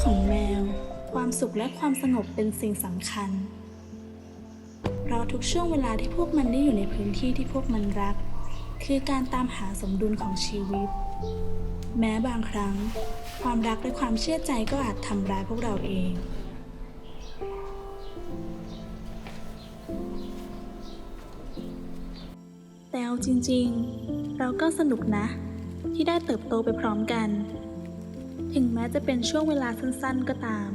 ของแมวความสุขและความสงบเป็นสิ่งสำคัญเพราะทุกช่วงเวลาที่พวกมันได้อยู่ในพื้นที่ที่พวกมันรักคือการตามหาสมดุลของชีวิตแม้บางครั้งความรักและความเชื่อใจก็อาจทำร้ายพวกเราเองแต่เอาจริงๆเราก็สนุกนะที่ได้เติบโตไปพร้อมกันถึงแม้จะเป็นช่วงเวลาสั้นๆก็ตาม